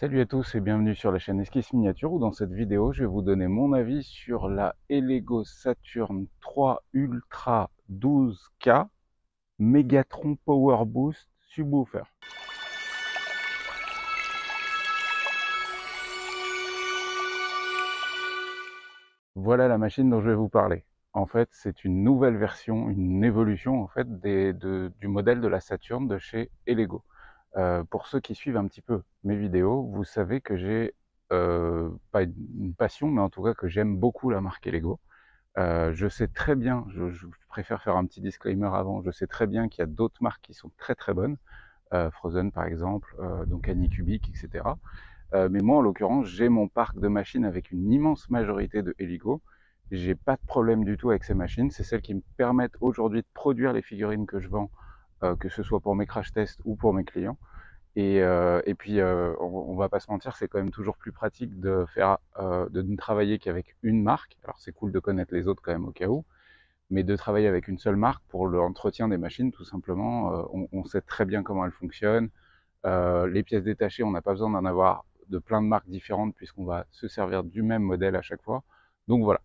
Salut à tous et bienvenue sur la chaîne Esquisse Miniature où dans cette vidéo je vais vous donner mon avis sur la Elego Saturn 3 Ultra 12K Megatron Power Boost Subwoofer. Voilà la machine dont je vais vous parler. En fait, c'est une nouvelle version, une évolution en fait du modèle de la Saturn de chez Elego. Pour ceux qui suivent un petit peu mes vidéos, vous savez que j'ai pas une passion, mais en tout cas que j'aime beaucoup la marque Elego. Je sais très bien, je préfère faire un petit disclaimer avant, je sais très bien qu'il y a d'autres marques qui sont très très bonnes, Frozen par exemple, donc Anycubic, etc. Mais moi, en l'occurrence, j'ai mon parc de machines avec une immense majorité de Heligo. J'ai pas de problème du tout avec ces machines. C'est celles qui me permettent aujourd'hui de produire les figurines que je vends, que ce soit pour mes crash tests ou pour mes clients. Et puis, on va pas se mentir, c'est quand même toujours plus pratique de faire, de ne travailler qu'avec une marque. Alors c'est cool de connaître les autres quand même au cas où, mais de travailler avec une seule marque pour l'entretien des machines, tout simplement, on sait très bien comment elles fonctionnent. Les pièces détachées, on n'a pas besoin d'en avoir de plein de marques différentes puisqu'on va se servir du même modèle à chaque fois. Donc voilà.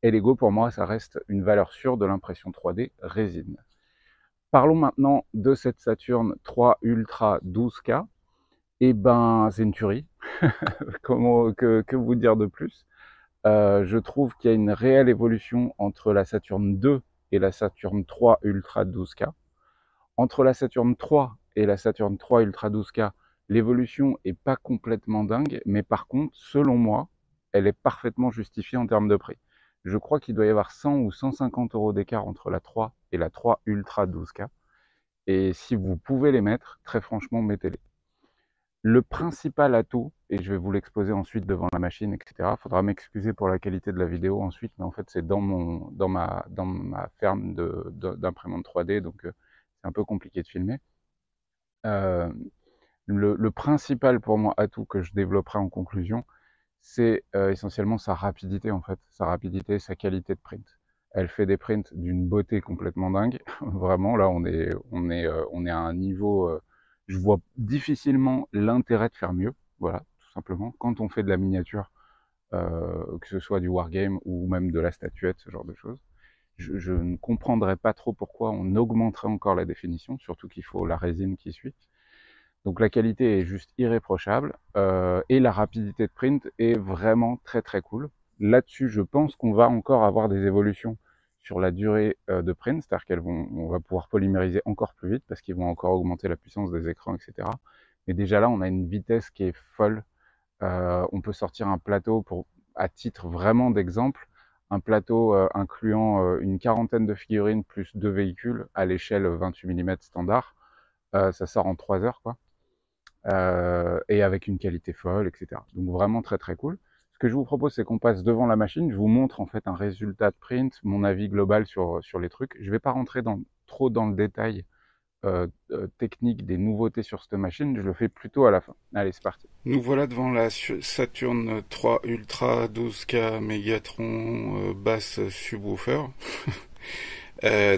Et Lego, pour moi, ça reste une valeur sûre de l'impression 3D résine. Parlons maintenant de cette Saturn 3 Ultra 12K. Eh ben, c'est une tuerie. Que vous dire de plus? Je trouve qu'il y a une réelle évolution entre la Saturn 2 et la Saturn 3 Ultra 12K. Entre la Saturn 3 et la Saturn 3 Ultra 12K, l'évolution est pas complètement dingue, mais par contre, selon moi, elle est parfaitement justifiée en termes de prix. Je crois qu'il doit y avoir 100 ou 150 euros d'écart entre la 3 et la 3 Ultra 12K. Et si vous pouvez les mettre, très franchement, mettez-les. Le principal atout, et je vais vous l'exposer ensuite devant la machine, etc. Il faudra m'excuser pour la qualité de la vidéo ensuite, mais en fait c'est dans ma ferme d'imprimante 3D, donc c'est un peu compliqué de filmer. Euh, le principal pour moi atout que je développerai en conclusion, c'est essentiellement sa rapidité en fait, sa rapidité, sa qualité de print. Elle fait des prints d'une beauté complètement dingue. Vraiment, là, on est à un niveau. Je vois difficilement l'intérêt de faire mieux. Voilà, tout simplement. Quand on fait de la miniature, que ce soit du wargame ou même de la statuette, ce genre de choses, je ne comprendrais pas trop pourquoi on augmenterait encore la définition, surtout qu'il faut la résine qui suit. Donc la qualité est juste irréprochable et la rapidité de print est vraiment très très cool. Là-dessus, je pense qu'on va encore avoir des évolutions sur la durée de print, c'est-à-dire on va pouvoir polymériser encore plus vite parce qu'ils vont encore augmenter la puissance des écrans, etc. Mais déjà là, on a une vitesse qui est folle. On peut sortir un plateau pour, à titre vraiment d'exemple, un plateau incluant une quarantaine de figurines plus deux véhicules à l'échelle 28 mm standard. Ça sort en 3 heures, quoi. Et avec une qualité folle, etc. Donc vraiment très très cool. Ce que je vous propose, c'est qu'on passe devant la machine. Je vous montre en fait un résultat de print, mon avis global sur les trucs. Je vais pas rentrer trop dans le détail technique des nouveautés sur cette machine. Je le fais plutôt à la fin. Allez, c'est parti. Nous voilà devant la Saturn 3 Ultra 12K Megatron basse subwoofer.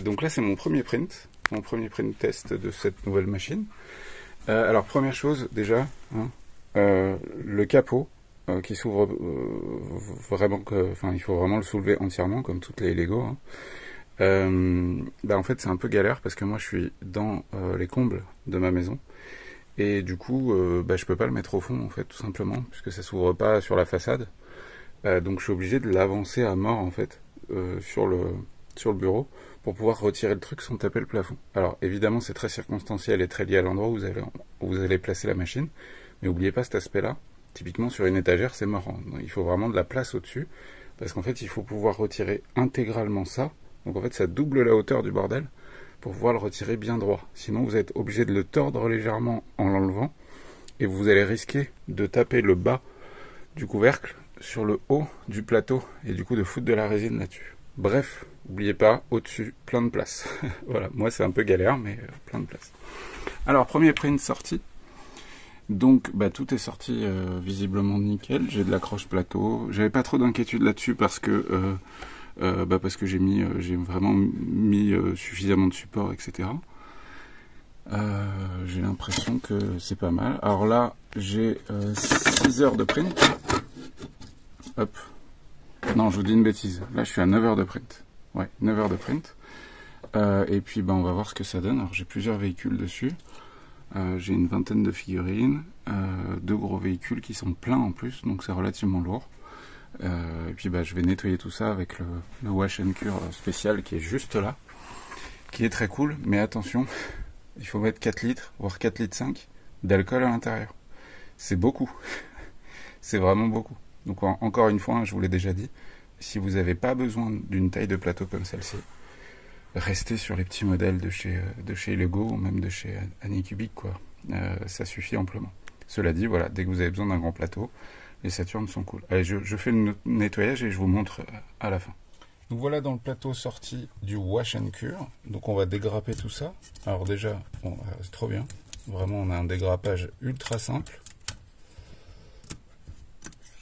Donc là, c'est mon premier print test de cette nouvelle machine. Alors première chose déjà, hein, le capot qui s'ouvre vraiment, enfin il faut vraiment le soulever entièrement comme toutes les Lego. Hein. En fait c'est un peu galère parce que moi je suis dans les combles de ma maison et du coup je peux pas le mettre au fond en fait tout simplement puisque ça s'ouvre pas sur la façade. Donc je suis obligé de l'avancer à mort en fait sur le bureau pour pouvoir retirer le truc sans taper le plafond. Alors évidemment c'est très circonstanciel et très lié à l'endroit où vous allez placer la machine, mais n'oubliez pas cet aspect-là. Typiquement sur une étagère c'est mort, hein. Il faut vraiment de la place au-dessus, parce qu'en fait il faut pouvoir retirer intégralement ça, donc en fait ça double la hauteur du bordel, pour pouvoir le retirer bien droit. Sinon vous êtes obligé de le tordre légèrement en l'enlevant, et vous allez risquer de taper le bas du couvercle sur le haut du plateau, et du coup de foutre de la résine là-dessus. Bref, n'oubliez pas, au-dessus, plein de place. Voilà, moi c'est un peu galère, mais plein de place. Alors, premier print sorti. Donc, tout est sorti visiblement nickel. J'ai de l'accroche plateau. J'avais pas trop d'inquiétude là-dessus parce que j'ai vraiment mis suffisamment de support, etc. J'ai l'impression que c'est pas mal. Alors là, j'ai 6 heures de print. Hop. Non, je vous dis une bêtise. Là, je suis à 9 heures de print. Ouais, 9 heures de print. Et puis, on va voir ce que ça donne. Alors, j'ai plusieurs véhicules dessus. J'ai une vingtaine de figurines. 2 gros véhicules qui sont pleins en plus, donc c'est relativement lourd. Et puis, je vais nettoyer tout ça avec le Wash and Cure spécial qui est juste là. Qui est très cool, mais attention, il faut mettre 4 litres, voire 4 litres 5 d'alcool à l'intérieur. C'est beaucoup. C'est vraiment beaucoup. Donc encore une fois, je vous l'ai déjà dit, si vous n'avez pas besoin d'une taille de plateau comme celle-ci, restez sur les petits modèles de chez Lego ou même de chez Anycubic, quoi. Ça suffit amplement. Cela dit, voilà, dès que vous avez besoin d'un grand plateau, les Saturnes sont cool. Allez, je fais le nettoyage et je vous montre à la fin. Donc voilà dans le plateau sorti du Wash and Cure. Donc on va dégrapper tout ça. Alors déjà, c'est trop bien. Vraiment, on a un dégrappage ultra simple.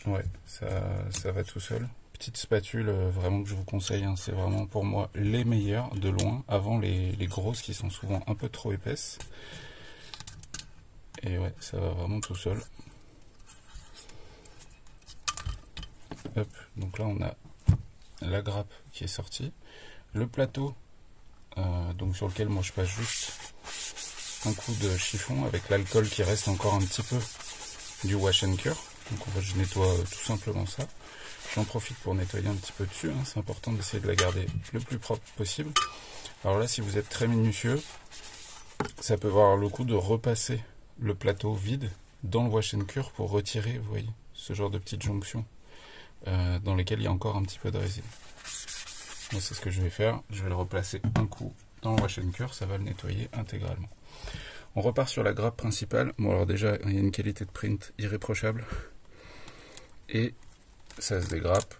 Ouais, ça va tout seul. Petite spatule, vraiment que je vous conseille. Hein. C'est vraiment pour moi les meilleures de loin. Avant les grosses qui sont souvent un peu trop épaisses. Et ouais, ça va vraiment tout seul. Hop, donc là on a la grappe qui est sortie. Le plateau, donc sur lequel moi je passe juste un coup de chiffon avec l'alcool qui reste encore un petit peu du Wash and Cure. Donc en fait je nettoie tout simplement ça. J'en profite pour nettoyer un petit peu dessus, hein. C'est important d'essayer de la garder le plus propre possible. Alors là, si vous êtes très minutieux, ça peut valoir le coup de repasser le plateau vide dans le Wash and Cure pour retirer, vous voyez, ce genre de petites jonctions dans lesquelles il y a encore un petit peu de résine. Moi c'est ce que je vais faire, je vais le replacer un coup dans le Wash and Cure, ça va le nettoyer intégralement. On repart sur la grappe principale. Bon alors déjà, il y a une qualité de print irréprochable. Et ça se dégrappe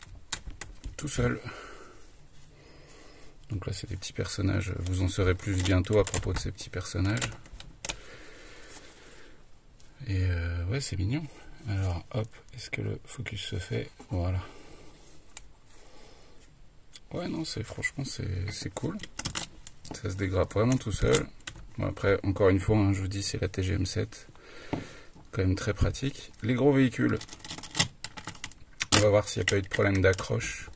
tout seul. Donc là c'est des petits personnages, vous en saurez plus bientôt à propos de ces petits personnages. Et ouais, c'est mignon. Alors hop, est-ce que le focus se fait? Voilà. Ouais, non, franchement c'est cool. Ça se dégrappe vraiment tout seul. Bon, après, encore une fois, hein, je vous dis, c'est la TGM7. Quand même très pratique. Les gros véhicules. On va voir s'il n'y a pas eu de problème d'accroche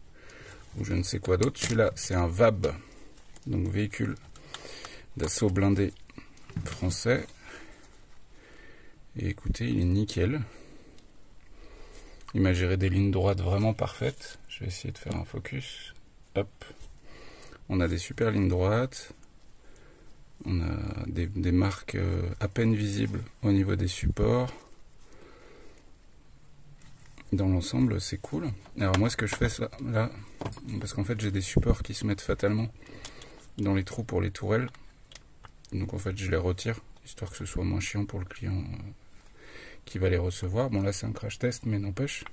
ou je ne sais quoi d'autre. Celui-là, c'est un VAB. Donc véhicule d'assaut blindé français. Et écoutez, il est nickel. Il m'a géré des lignes droites vraiment parfaites. Je vais essayer de faire un focus. Hop. On a des super lignes droites. On a des marques à peine visibles au niveau des supports. Dans l'ensemble, c'est cool. Alors moi, ce que je fais là, parce qu'en fait, j'ai des supports qui se mettent fatalement dans les trous pour les tourelles. Donc en fait, je les retire, histoire que ce soit moins chiant pour le client qui va les recevoir. Bon là, c'est un crash test, mais n'empêche.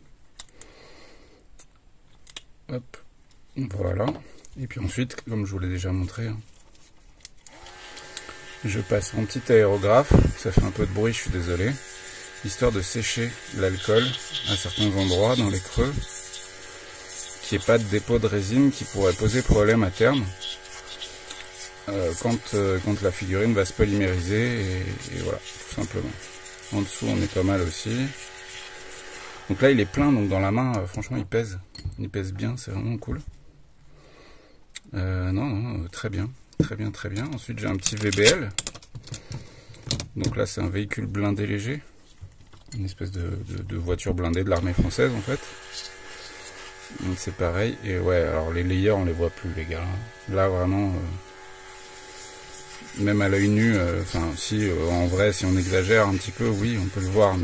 Hop, voilà. Et puis ensuite, comme je vous l'ai déjà montré, hein, je passe mon petit aérographe. Ça fait un peu de bruit, je suis désolé. Histoire de sécher l'alcool à certains endroits dans les creux, qu'il n'y ait pas de dépôt de résine qui pourrait poser problème à terme quand la figurine va se polymériser et voilà, tout simplement. En dessous on est pas mal aussi. Donc là il est plein, donc dans la main franchement il pèse bien, c'est vraiment cool. Non, très bien, très bien, très bien. Ensuite j'ai un petit VBL. Donc là c'est un véhicule blindé léger. Une espèce de voiture blindée de l'armée française en fait. Donc c'est pareil. Et ouais, alors les layers on les voit plus les gars. Là vraiment, même à l'œil nu, enfin si en vrai si on exagère un petit peu, oui on peut le voir,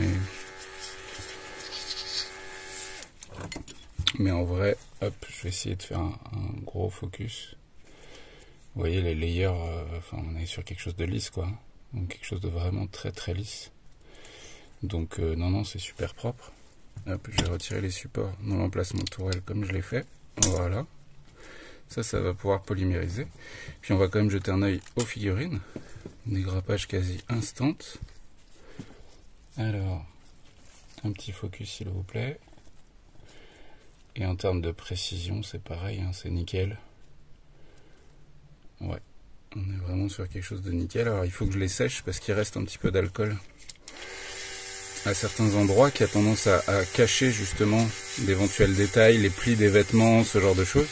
mais en vrai, hop, je vais essayer de faire un gros focus. Vous voyez les layers, enfin on est sur quelque chose de lisse quoi. Donc quelque chose de vraiment très très lisse. Donc non, c'est super propre. Hop, je vais retirer les supports dans l'emplacement tourelle comme je l'ai fait. Voilà. Ça va pouvoir polymériser. Puis on va quand même jeter un œil aux figurines. Dégrappage quasi instant. Alors, un petit focus s'il vous plaît. Et en termes de précision, c'est pareil, hein, c'est nickel. Ouais, on est vraiment sur quelque chose de nickel. Alors il faut que je les sèche parce qu'il reste un petit peu d'alcool à certains endroits qui a tendance à cacher justement d'éventuels détails, les plis des vêtements, ce genre de choses.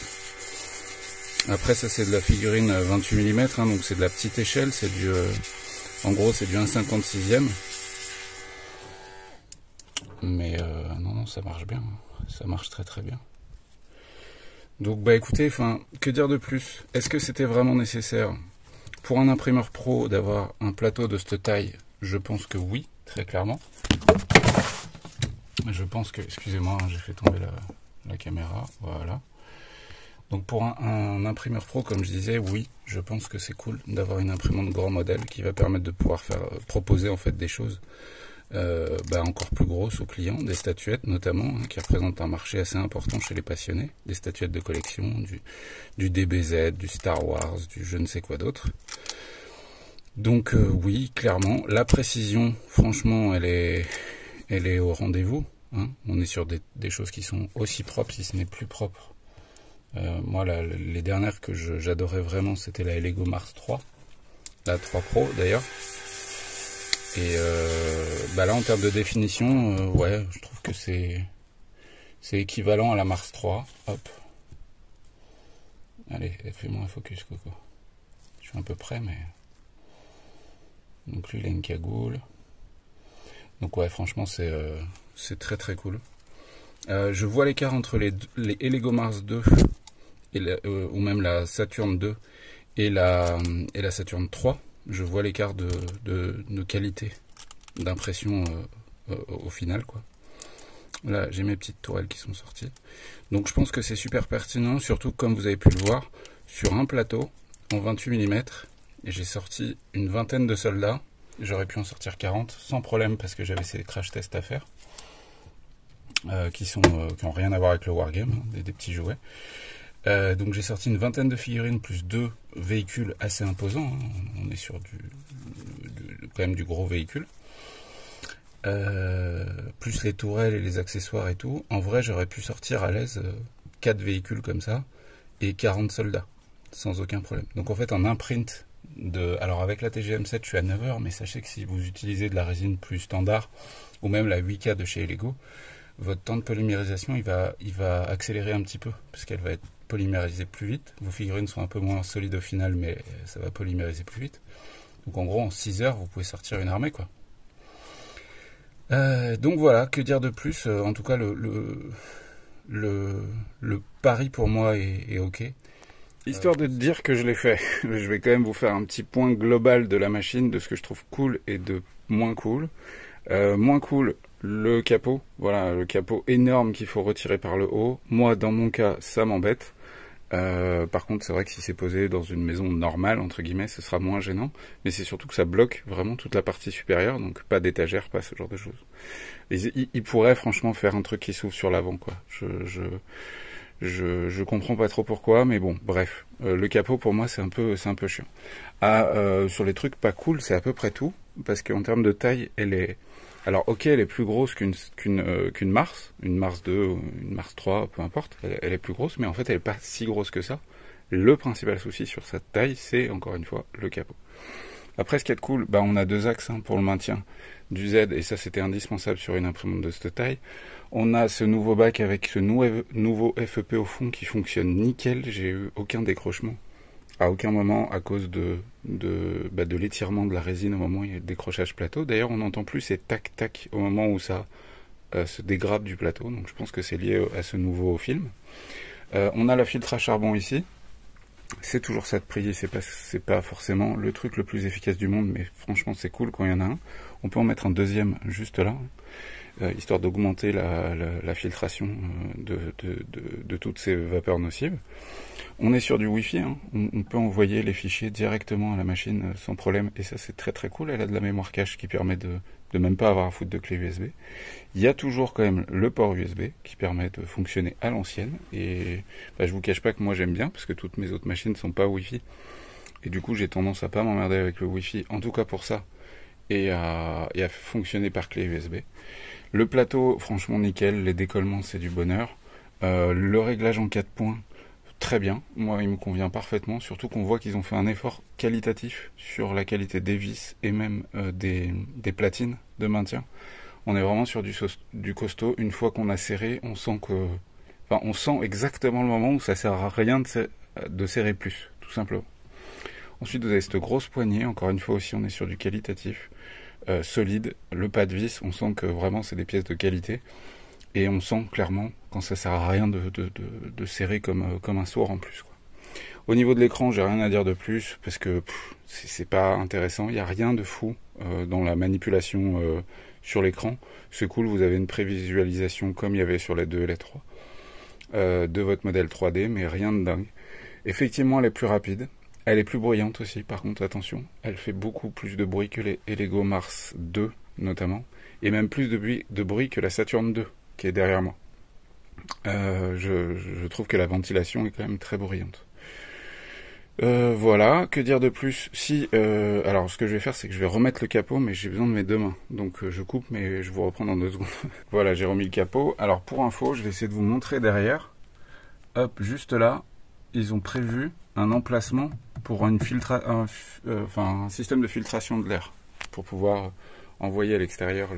Après ça c'est de la figurine 28 mm, hein, donc c'est de la petite échelle, c'est du en gros c'est du 1/56e. Mais non, ça marche bien, ça marche très très bien. Donc bah écoutez, enfin, que dire de plus? Est-ce que c'était vraiment nécessaire pour un imprimeur pro d'avoir un plateau de cette taille? Je pense que oui, très clairement. Je pense que, excusez-moi, j'ai fait tomber la caméra, voilà. Donc pour un imprimeur pro, comme je disais, oui, je pense que c'est cool d'avoir une imprimante grand modèle qui va permettre de pouvoir proposer en fait des choses encore plus grosses aux clients, des statuettes notamment, hein, qui représentent un marché assez important chez les passionnés, des statuettes de collection, du DBZ, du Star Wars, du je ne sais quoi d'autre. Donc oui, clairement, la précision, franchement, elle est au rendez-vous. Hein. On est sur des choses qui sont aussi propres, si ce n'est plus propre. Moi, les dernières que j'adorais vraiment, c'était la Lego Mars 3, la 3 Pro d'ailleurs. Et là, en termes de définition, ouais, je trouve que c'est équivalent à la Mars 3. Hop. Allez, fais-moi un focus, Coco. Je suis un peu près, mais... Donc lui, il a une cagoule. Donc ouais, franchement, c'est très très cool. Je vois l'écart entre les Lego Mars 2 ou même la Saturn 2 et la Saturn 3. Je vois l'écart de qualité d'impression au final, quoi. Là, j'ai mes petites tourelles qui sont sorties. Donc je pense que c'est super pertinent, surtout comme vous avez pu le voir, sur un plateau en 28 mm. Et j'ai sorti une vingtaine de soldats. J'aurais pu en sortir 40 sans problème parce que j'avais ces crash tests à faire. Qui ont rien à voir avec le wargame, hein, des petits jouets. Donc j'ai sorti une vingtaine de figurines plus 2 véhicules assez imposants. Hein. On est sur quand même du gros véhicule. Plus les tourelles et les accessoires et tout. En vrai, j'aurais pu sortir à l'aise 4 véhicules comme ça et 40 soldats sans aucun problème. Donc en fait, en imprint alors avec la TGM7, je suis à 9h, mais sachez que si vous utilisez de la résine plus standard ou même la 8K de chez Lego, votre temps de polymérisation il va accélérer un petit peu parce qu'elle va être polymérisée plus vite. Vos figurines sont un peu moins solides au final, mais ça va polymériser plus vite. Donc en gros, en 6 heures, vous pouvez sortir une armée, quoi. Donc voilà, que dire de plus? En tout cas, le pari pour moi est ok. Histoire de te dire que je l'ai fait, je vais quand même vous faire un petit point global de la machine, de ce que je trouve cool et de moins cool. Moins cool, le capot. Voilà, le capot énorme qu'il faut retirer par le haut. Moi, dans mon cas, ça m'embête. Par contre, c'est vrai que si c'est posé dans une maison normale, entre guillemets, ce sera moins gênant. Mais c'est surtout que ça bloque vraiment toute la partie supérieure, donc pas d'étagère, pas ce genre de choses. Il pourrait franchement faire un truc qui s'ouvre sur l'avant, quoi. Je comprends pas trop pourquoi, mais bon, bref. Le capot, pour moi, c'est un peu chiant. Sur les trucs pas cool, c'est à peu près tout, parce qu'en termes de taille, elle est... Alors, ok, elle est plus grosse qu'une Mars, une Mars 2 ou une Mars 3, peu importe, elle est plus grosse, mais en fait, elle est pas si grosse que ça. Le principal souci sur cette taille, c'est, encore une fois, le capot. Après, ce qui est cool, on a 2 axes pour le maintien du Z, et ça, c'était indispensable sur une imprimante de cette taille. On a ce nouveau bac avec ce nouveau FEP au fond qui fonctionne nickel. J'ai eu aucun décrochement à aucun moment à cause de l'étirement de la résine au moment où il y a le décrochage plateau. D'ailleurs, on n'entend plus ces tac-tac au moment où ça se dégrade du plateau. Donc je pense que c'est lié à ce nouveau film. On a la filtre à charbon ici. C'est toujours ça de prix, c'est pas forcément le truc le plus efficace du monde, mais franchement c'est cool quand il y en a un. On peut en mettre un deuxième juste là, histoire d'augmenter la filtration de toutes ces vapeurs nocives. On est sur du Wi-Fi, hein. On peut envoyer les fichiers directement à la machine sans problème, et ça c'est très très cool. Elle a de la mémoire cache qui permet de même pas avoir à foutre de clé USB. Il y a toujours quand même le port USB qui permet de fonctionner à l'ancienne, et je vous cache pas que moi j'aime bien, parce que toutes mes autres machines sont pas Wi-Fi, et du coup j'ai tendance à pas m'emmerder avec le Wi-Fi, en tout cas pour ça, et à fonctionner par clé USB. Le plateau, franchement nickel, les décollements c'est du bonheur. Le réglage en 4 points, très bien, moi il me convient parfaitement, surtout qu'on voit qu'ils ont fait un effort qualitatif sur la qualité des vis et même des platines de maintien. On est vraiment sur du costaud. Une fois qu'on a serré, on sent que, enfin, on sent exactement le moment où ça sert à rien de serrer plus, tout simplement. Ensuite, vous avez cette grosse poignée. Encore une fois aussi, on est sur du qualitatif, solide. Le pas de vis, on sent que vraiment c'est des pièces de qualité. Et on sent clairement quand ça sert à rien de serrer comme un sourd en plus, quoi. Au niveau de l'écran, j'ai rien à dire de plus parce que c'est pas intéressant. Il n'y a rien de fou dans la manipulation sur l'écran. C'est cool, vous avez une prévisualisation comme il y avait sur les 2 et les 3 de votre modèle 3D, mais rien de dingue. Effectivement, elle est plus rapide. Elle est plus bruyante aussi, par contre, attention. Elle fait beaucoup plus de bruit que les Lego Mars 2, notamment. Et même plus de bruit que la Saturn 2, qui est derrière moi. Je trouve que la ventilation est quand même très bruyante. Voilà, que dire de plus? Si, alors ce que je vais faire, c'est que je vais remettre le capot, mais j'ai besoin de mes 2 mains. Donc je coupe, mais je vous reprends dans 2 secondes. Voilà, j'ai remis le capot. Alors pour info, je vais essayer de vous montrer derrière. Hop, juste là, ils ont prévu un emplacement pour un système de filtration de l'air, pour pouvoir envoyer à l'extérieur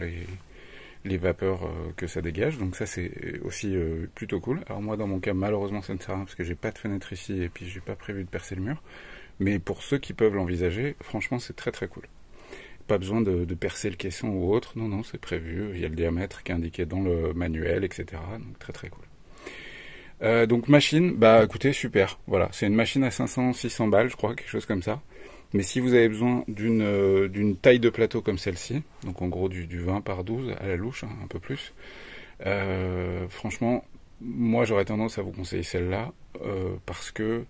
les vapeurs que ça dégage. Donc ça, c'est aussi plutôt cool. Alors moi, dans mon cas, malheureusement, ça ne sert à rien parce que j'ai pas de fenêtre ici et puis j'ai pas prévu de percer le mur. Mais pour ceux qui peuvent l'envisager, franchement, c'est très très cool. Pas besoin de percer le caisson ou autre. Non, non, c'est prévu. Il y a le diamètre qui est indiqué dans le manuel, etc. Donc très très cool. Donc machine, bah écoutez, super. Voilà, c'est une machine à 500-600 balles, je crois, quelque chose comme ça. Mais si vous avez besoin d'une taille de plateau comme celle-ci, donc en gros du 20 par 12 à la louche, hein, un peu plus, franchement, moi j'aurais tendance à vous conseiller celle-là, parce que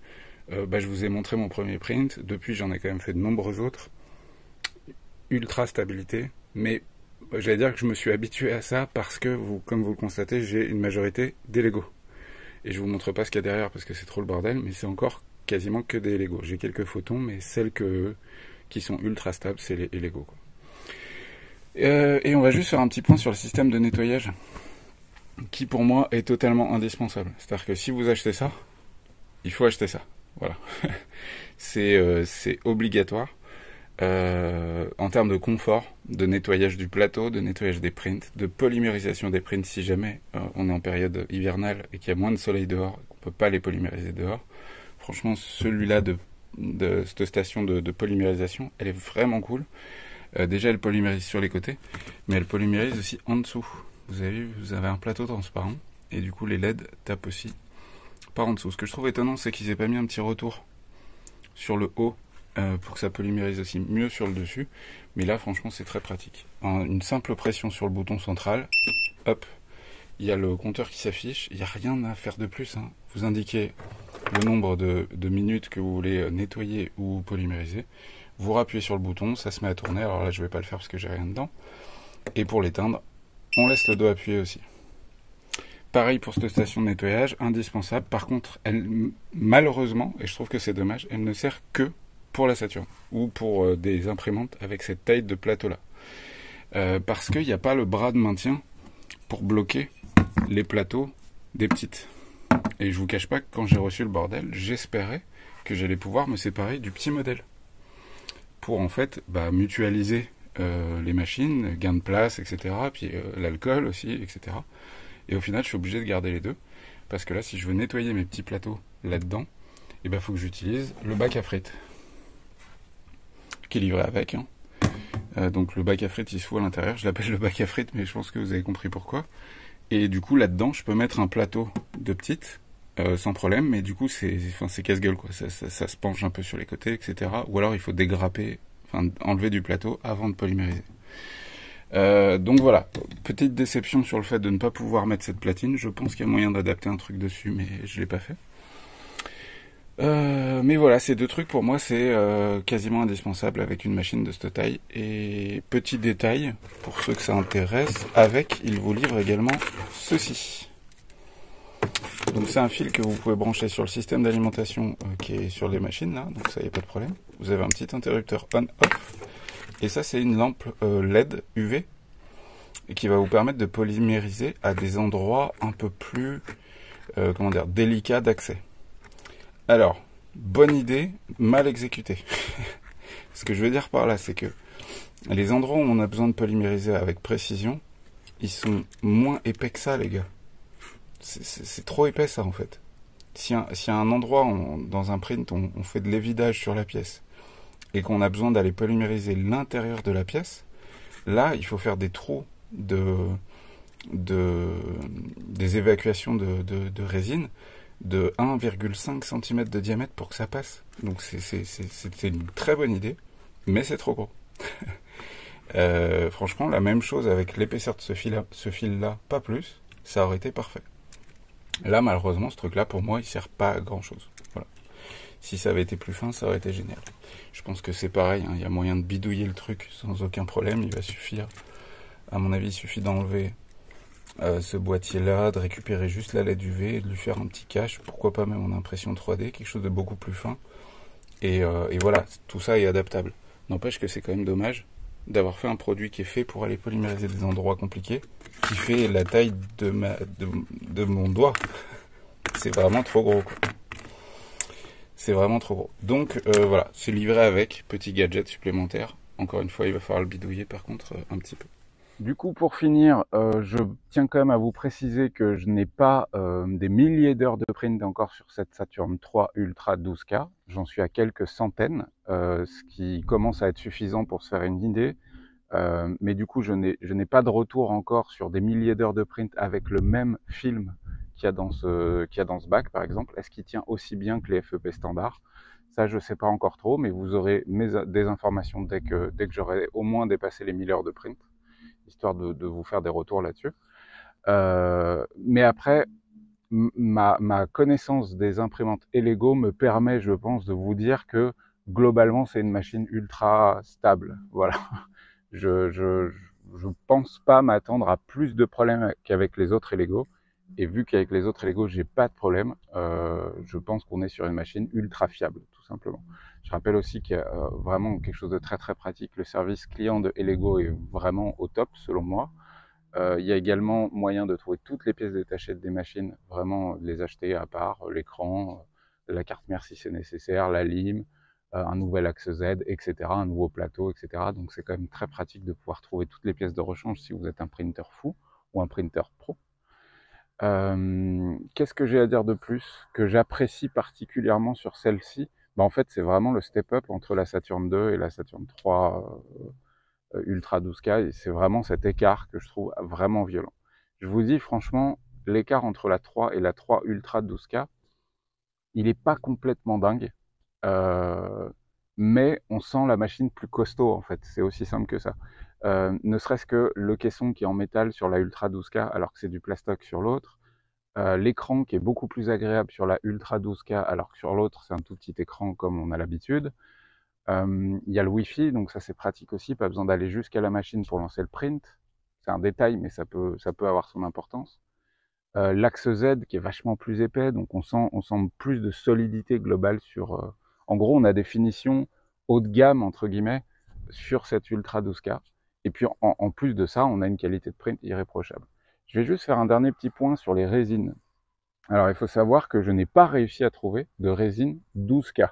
je vous ai montré mon premier print, depuis j'en ai quand même fait de nombreux autres, ultra stabilité, mais j'allais dire que je me suis habitué à ça parce que, comme vous le constatez, j'ai une majorité des Lego. Et je vous montre pas ce qu'il y a derrière parce que c'est trop le bordel, mais c'est encore quasiment que des Lego. J'ai quelques photons, mais celles qui sont ultra stables, c'est les Lego, quoi. Et on va juste faire un petit point sur le système de nettoyage, qui pour moi est totalement indispensable. C'est-à-dire que si vous achetez ça, il faut acheter ça. Voilà. C'est obligatoire. En termes de confort, de nettoyage du plateau, de nettoyage des prints, de polymérisation des prints si jamais on est en période hivernale et qu'il y a moins de soleil dehors, qu'on peut pas les polymériser dehors. Franchement, celui-là de cette station de polymérisation, elle est vraiment cool. Déjà, elle polymérise sur les côtés, mais elle polymérise aussi en dessous. Vous avez vu, vous avez un plateau transparent et du coup les LED tapent aussi par en dessous. Ce que je trouve étonnant, c'est qu'ils aient pas mis un petit retour sur le haut pour que ça polymérise aussi mieux sur le dessus. Mais là, franchement, c'est très pratique. Une simple pression sur le bouton central, hop, il y a le compteur qui s'affiche. Il n'y a rien à faire de plus, hein. Vous indiquez le nombre de minutes que vous voulez nettoyer ou polymériser. Vous rappuyez sur le bouton, ça se met à tourner. Alors là, je ne vais pas le faire parce que j'ai rien dedans. Et pour l'éteindre, on laisse le dos appuyé aussi. Pareil pour cette station de nettoyage, indispensable. Par contre, elle, malheureusement, et je trouve que c'est dommage, elle ne sert que pour la Saturn ou pour des imprimantes avec cette taille de plateau là, parce qu'il n'y a pas le bras de maintien pour bloquer les plateaux des petites. Et je vous cache pas que quand j'ai reçu le bordel, j'espérais que j'allais pouvoir me séparer du petit modèle pour en fait mutualiser les machines, gain de place, etc. Puis l'alcool aussi, etc. Et au final, je suis obligé de garder les deux parce que là, si je veux nettoyer mes petits plateaux là-dedans, il faut que j'utilise le bac à frites qui est livré avec, hein. Donc le bac à frites il se fout à l'intérieur, je l'appelle le bac à frites, mais je pense que vous avez compris pourquoi. Et du coup là-dedans je peux mettre un plateau de petites sans problème, mais du coup c'est casse-gueule, quoi. Ça se penche un peu sur les côtés, etc. Ou alors il faut dégrapper, enlever du plateau avant de polymériser. Donc voilà, petite déception sur le fait de ne pas pouvoir mettre cette platine. Je pense qu'il y a moyen d'adapter un truc dessus, mais je l'ai pas fait. Mais voilà, ces deux trucs pour moi c'est quasiment indispensable avec une machine de cette taille. Et petit détail, pour ceux que ça intéresse, il vous livre également ceci. Donc c'est un fil que vous pouvez brancher sur le système d'alimentation qui est sur les machines là, donc ça y a pas de problème. Vous avez un petit interrupteur on-off. Et ça c'est une lampe LED UV et qui va vous permettre de polymériser à des endroits un peu plus délicats d'accès. Alors, bonne idée, mal exécutée. Ce que je veux dire par là, c'est que les endroits où on a besoin de polymériser avec précision, ils sont moins épais que ça, les gars. C'est trop épais, ça, en fait. Si à un endroit, dans un print, on fait de l'évidage sur la pièce et qu'on a besoin d'aller polymériser l'intérieur de la pièce, là, il faut faire des trous de, des évacuations de résine de 1,5 cm de diamètre pour que ça passe. Donc c'est une très bonne idée, mais c'est trop gros. Franchement, la même chose avec l'épaisseur de ce fil-là, pas plus, ça aurait été parfait. Là, malheureusement, ce truc-là, pour moi, il sert pas à grand-chose. Voilà. Si ça avait été plus fin, ça aurait été génial. Je pense que c'est pareil, hein, il y a moyen de bidouiller le truc sans aucun problème. Il va suffire, à mon avis, il suffit d'enlever ce boîtier-là, de récupérer juste la LED UV et de lui faire un petit cache, pourquoi pas même en impression 3D, quelque chose de beaucoup plus fin. Et voilà, tout ça est adaptable. N'empêche que c'est quand même dommage d'avoir fait un produit qui est fait pour aller polymériser des endroits compliqués, qui fait la taille de mon doigt. C'est vraiment trop gros, quoi. C'est vraiment trop gros. Donc voilà, c'est livré avec petit gadget supplémentaire. Encore une fois, il va falloir le bidouiller par contre un petit peu. Du coup, pour finir, je tiens quand même à vous préciser que je n'ai pas des milliers d'heures de print encore sur cette Saturn 3 Ultra 12K. J'en suis à quelques centaines, ce qui commence à être suffisant pour se faire une idée. Mais du coup, je n'ai pas de retour encore sur des milliers d'heures de print avec le même film qu'il y a dans ce bac, par exemple. Est-ce qu'il tient aussi bien que les FEP standards? Ça, je ne sais pas encore trop, mais vous aurez des informations dès que j'aurai au moins dépassé les 1000 heures de print, histoire de vous faire des retours là-dessus. Mais après, ma connaissance des imprimantes Elego me permet, je pense, de vous dire que globalement, c'est une machine ultra stable. Voilà. Je pense pas m'attendre à plus de problèmes qu'avec les autres Elego. Et vu qu'avec les autres Lego, j'ai pas de problème, je pense qu'on est sur une machine ultra fiable, tout simplement. Je rappelle aussi qu'il y a vraiment quelque chose de très très pratique. Le service client de Elego est vraiment au top, selon moi. Il y a également moyen de trouver toutes les pièces détachées des machines, vraiment les acheter à part, l'écran, la carte mère si c'est nécessaire, la lime, un nouvel axe Z, etc., un nouveau plateau, etc. Donc c'est quand même très pratique de pouvoir trouver toutes les pièces de rechange si vous êtes un printer fou ou un printer pro. Qu'est-ce que j'ai à dire de plus que j'apprécie particulièrement sur celle-ci? En fait, c'est vraiment le step-up entre la Saturn 2 et la Saturn 3 Ultra 12K, et c'est vraiment cet écart que je trouve vraiment violent. Je vous dis franchement, l'écart entre la 3 et la 3 Ultra 12K, il n'est pas complètement dingue, euh, mais on sent la machine plus costaud en fait, c'est aussi simple que ça. Ne serait-ce que le caisson qui est en métal sur la Ultra 12K alors que c'est du plastoc sur l'autre, l'écran qui est beaucoup plus agréable sur la Ultra 12K alors que sur l'autre c'est un tout petit écran comme on a l'habitude. Il y a le Wi-Fi, donc ça c'est pratique aussi, pas besoin d'aller jusqu'à la machine pour lancer le print. C'est un détail, mais ça peut avoir son importance. L'axe Z qui est vachement plus épais, donc on sent plus de solidité globale sur. En gros, on a des finitions haut de gamme entre guillemets sur cette Ultra 12K. Et puis en plus de ça, on a une qualité de print irréprochable. Je vais juste faire un dernier petit point sur les résines. Alors il faut savoir que je n'ai pas réussi à trouver de résine 12K.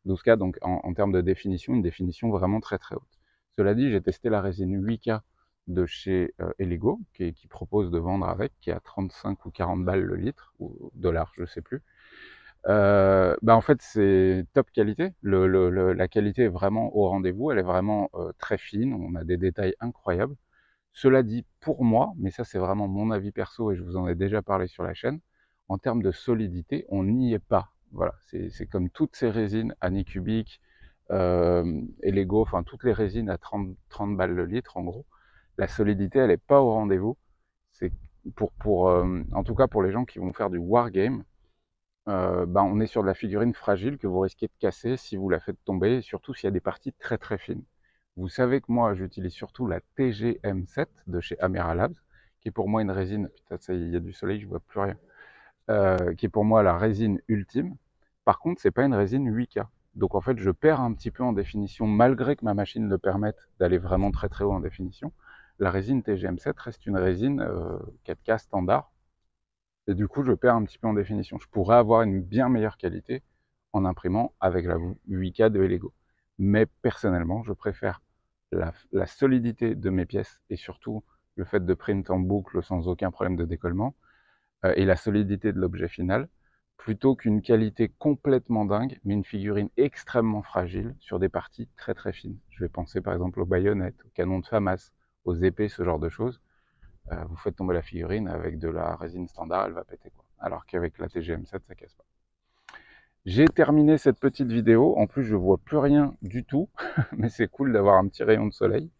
12K, donc en termes de définition, une définition vraiment très très haute. Cela dit, j'ai testé la résine 8K de chez Elego, qui propose de vendre avec, qui est à 35 ou 40 balles le litre, ou dollars, je sais plus. En fait, c'est top qualité. La qualité est vraiment au rendez-vous, elle est vraiment très fine, on a des détails incroyables. Cela dit, pour moi, mais ça c'est vraiment mon avis perso et je vous en ai déjà parlé sur la chaîne, en termes de solidité, on n'y est pas. Voilà, c'est comme toutes ces résines, Anycubic, Elego, enfin toutes les résines à 30 balles le litre en gros. La solidité, elle n'est pas au rendez-vous. C'est en tout cas pour les gens qui vont faire du wargame, on est sur de la figurine fragile que vous risquez de casser si vous la faites tomber, et surtout s'il y a des parties très très fines. Vous savez que moi, j'utilise surtout la TGM7 de chez Amera Labs, qui est pour moi une résine, putain, ça y est, il y a du soleil, je vois plus rien, qui est pour moi la résine ultime. Par contre, c'est pas une résine 8K. Donc en fait, je perds un petit peu en définition, malgré que ma machine le permette d'aller vraiment très très haut en définition. La résine TGM7 reste une résine 4K standard, et du coup, je perds un petit peu en définition. Je pourrais avoir une bien meilleure qualité en imprimant avec la 8K de Elego. Mais personnellement, je préfère la solidité de mes pièces et surtout le fait de print en boucle sans aucun problème de décollement, et la solidité de l'objet final, plutôt qu'une qualité complètement dingue, mais une figurine extrêmement fragile sur des parties très très fines. Je vais penser par exemple aux baïonnettes, aux canons de FAMAS, aux épées, ce genre de choses. Vous faites tomber la figurine avec de la résine standard, elle va péter quoi. Alors qu'avec la TGM7, ça casse pas. J'ai terminé cette petite vidéo. En plus, je vois plus rien du tout, mais c'est cool d'avoir un petit rayon de soleil.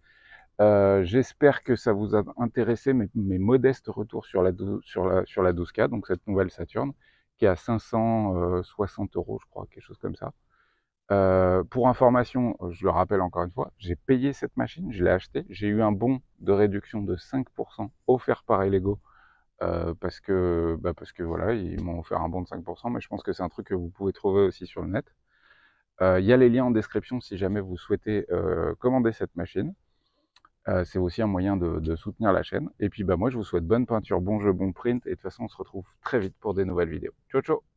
J'espère que ça vous a intéressé, mes modestes retours sur la 12K, donc cette nouvelle Saturn, qui est à 560 €, je crois, quelque chose comme ça. Pour information, je le rappelle encore une fois, j'ai payé cette machine, je l'ai achetée, j'ai eu un bon de réduction de 5% offert par Elego, parce que voilà, ils m'ont offert un bon de 5%, mais je pense que c'est un truc que vous pouvez trouver aussi sur le net. Il y a les liens en description si jamais vous souhaitez commander cette machine. C'est aussi un moyen de soutenir la chaîne. Et puis moi je vous souhaite bonne peinture, bon jeu, bon print, et de toute façon on se retrouve très vite pour des nouvelles vidéos. Ciao ciao!